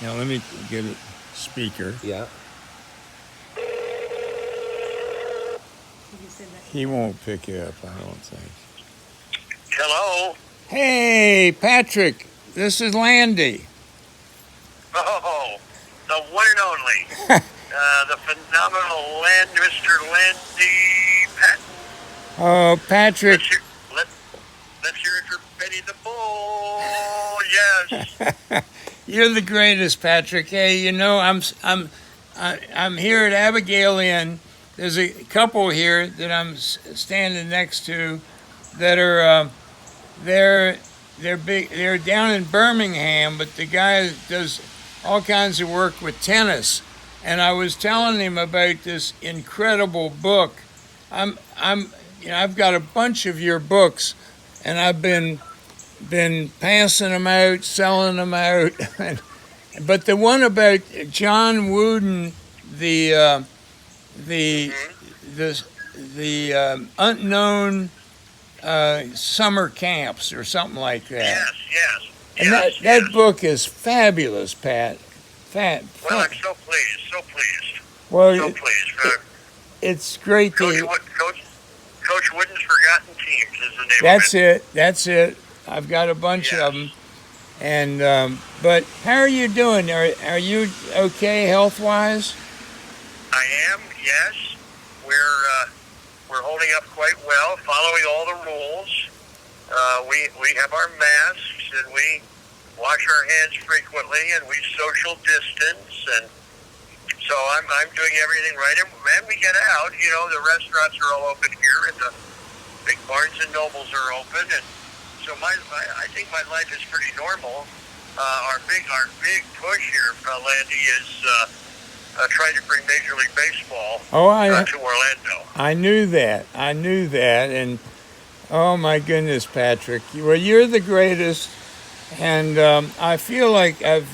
Now let me get a speaker. Yeah. He won't pick it up, I don't think. Hello. Hey, Patrick, this is Landy. Oh, the one and only, the phenomenal Mr. Landy Patton. Oh, Patrick. Let's hear it for Betty the Bull. Yes. You're the greatest, Patrick. Hey, you know, I'm here at Abigail Inn. There's a couple here that I'm standing next to that are they're big. They're down in Birmingham, but the guy does all kinds of work with tennis. And I was telling him about this incredible book. I've got a bunch of your books, and I've been passing them out, selling them out. But the one about John Wooden, the unknown summer camps or something like that. Yes. And that book is fabulous, Pat. Well, I'm so pleased. Well, so pleased. It's great to. Coach Wooden's Forgotten Teams is the name of it. That's it. I've got a bunch of them. And but how are you doing? Are you okay health-wise? I am. Yes, we're holding up quite well, following all the rules. We have our masks and we wash our hands frequently and we social distance, and so I'm doing everything right. And we get out. You know, the restaurants are all open here, and the big Barnes and Nobles are open, and so I think my life is pretty normal. Our big push here, Landy, is trying to bring Major League Baseball to Orlando. I knew that, and oh my goodness, Patrick, well, you're the greatest, and I feel like the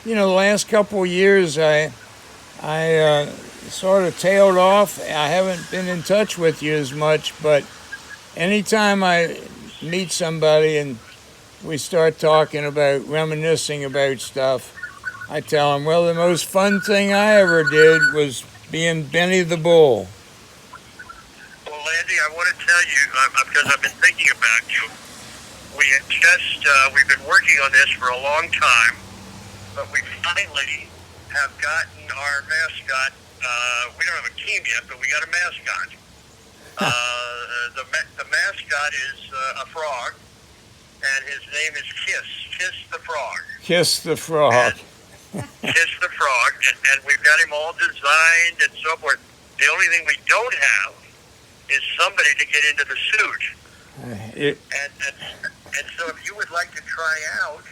last couple of years I sort of tailed off. I haven't been in touch with you as much, but anytime I meet somebody and we start talking about, reminiscing about stuff, I tell them, well, the most fun thing I ever did was being Benny the Bull. Well, Landy, I want to tell you, because I've been thinking about you, we've been working on this for a long time, but we finally have gotten our mascot. We don't have a team yet, but we got a mascot. The mascot is a frog, and his name is Kiss the Frog. Kiss the Frog. Kiss the Frog, and we've got him all designed and so forth. The only thing we don't have is somebody to get into the suit. And so if you would like to try out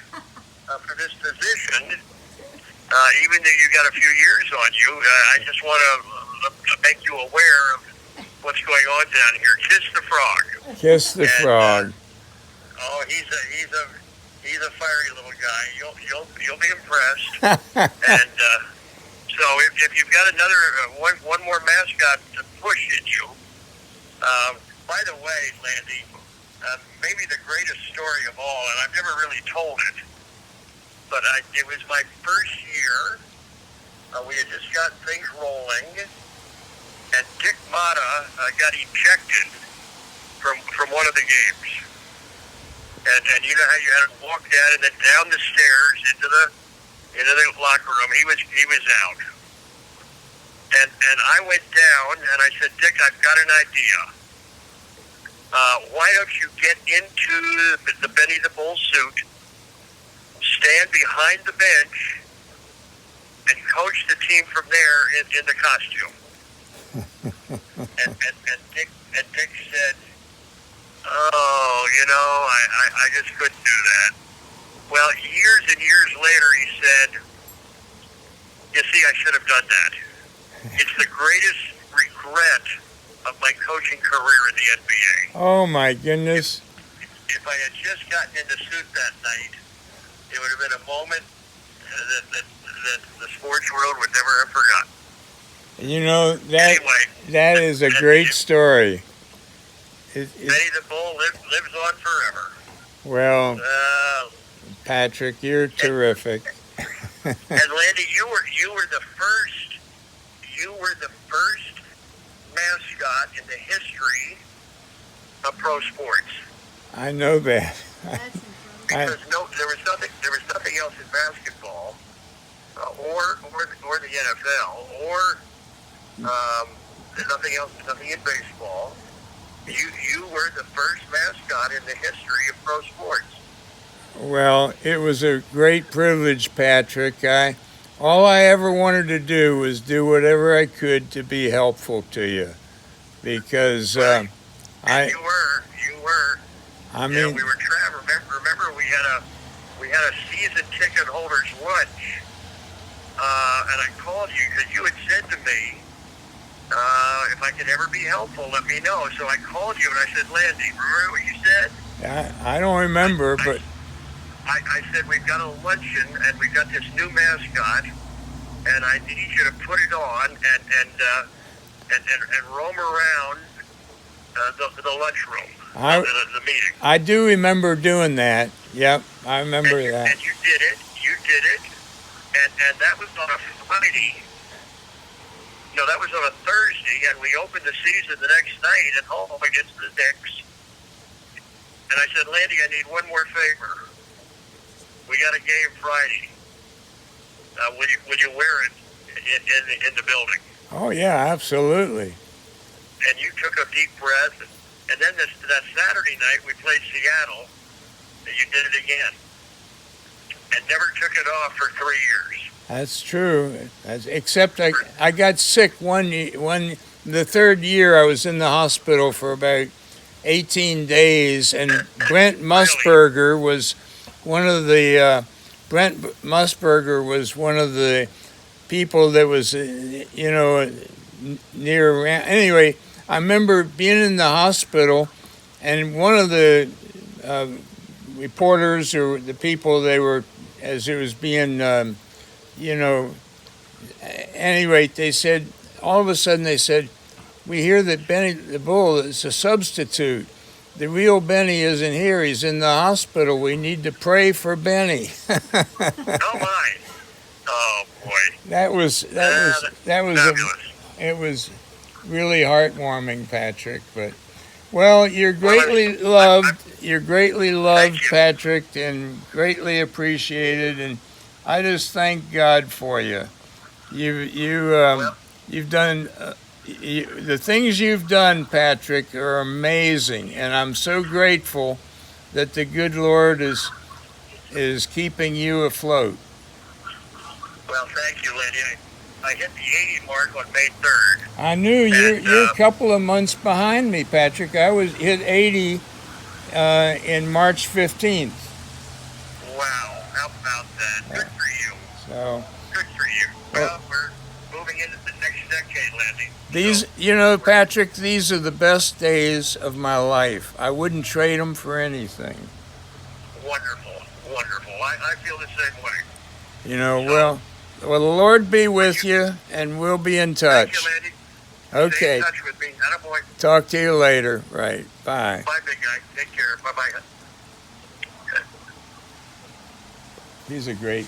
for this position, even though you got a few years on you, I just want to make you aware of what's going on down here. Kiss the Frog. Kiss the Frog. He's a fiery little guy. You'll be impressed. And so if you've got another one more mascot to push at you. By the way, Landy, maybe the greatest story of all, and I've never really told it, but it was my first year. We had just got things rolling, and Dick Mata got ejected from one of the games. And you know how you had to walk down and then down the stairs into the locker room. He was out. And I went down and I said, Dick, I've got an idea. Why don't you get into the Benny the Bull suit, stand behind the bench, and coach the team from there in the costume? and Dick said, oh, I just couldn't do that. Well, years and years later, he said, you see, I should have done that. It's the greatest regret of my coaching career in the NBA. Oh, my goodness. If I had just gotten in the suit that night, it would have been a moment that the sports world would never have forgotten. You know, that is a great story. Benny the Bull lives on forever. Well, Patrick, you're terrific. And Landy, you were the first mascot in the history of pro sports. I know that. That's Because there was nothing else in basketball, or the NFL, or nothing in baseball. You were the first mascot in the history of pro sports. Well, it was a great privilege, Patrick. All I ever wanted to do was do whatever I could to be helpful to you, because Right. I And you were. I You know, mean, we were traveling. Remember, we had a season ticket holders lunch, and I called you because you had said to me, if I could ever be helpful, let me know. So I called you and I said, Landy, remember what you said? I don't remember, but I said we've got a luncheon and we've got this new mascot, and I need you to put it on and roam around the lunchroom, the meeting. I do remember doing that. Yep, I remember that. And you did it. And that was on a Friday. No, that was on a Thursday, and we opened the season the next night at home against the Knicks. And I said, Landy, I need one more favor. We got a game Friday. Would you wear it in the building? Oh yeah, absolutely. And you took a deep breath. And then that Saturday night, we played Seattle, and you did it again. And never took it off for 3 years. That's true. Except I got sick the third year I was in the hospital for about 18 days, and Brent Musburger was one of the people that was near around. Anyway, I remember being in the hospital, and one of the reporters or the people, they were, as it was being anyway, they said, all of a sudden they said, we hear that Benny the Bull is a substitute. The real Benny isn't here. He's in the hospital. We need to pray for Benny. Oh my! Oh boy! That was fabulous. it was really heartwarming, Patrick. But well, you're greatly loved. You're greatly loved, Thank you. Patrick, and greatly appreciated. And I just thank God for you. You've done. The things you've done, Patrick, are amazing, and I'm so grateful that the good Lord is keeping you afloat. Well, thank you, Landy. I hit the 80 mark on May 3rd. I knew you're a couple of months behind me, Patrick. I was hit 80 in March 15th. Wow, how about that? Good for you. So Good for you. Well, we're moving into the next decade, Landy. these, Patrick, these are the best days of my life. I wouldn't trade them for anything. Wonderful, wonderful. I feel the same way. Well, the Lord be with you, and we'll be in touch. Thank you, Landy. Stay Okay, in touch with me. Attaboy. talk to you later. Right, bye. Bye, big guy. Take care. Bye-bye. He's a great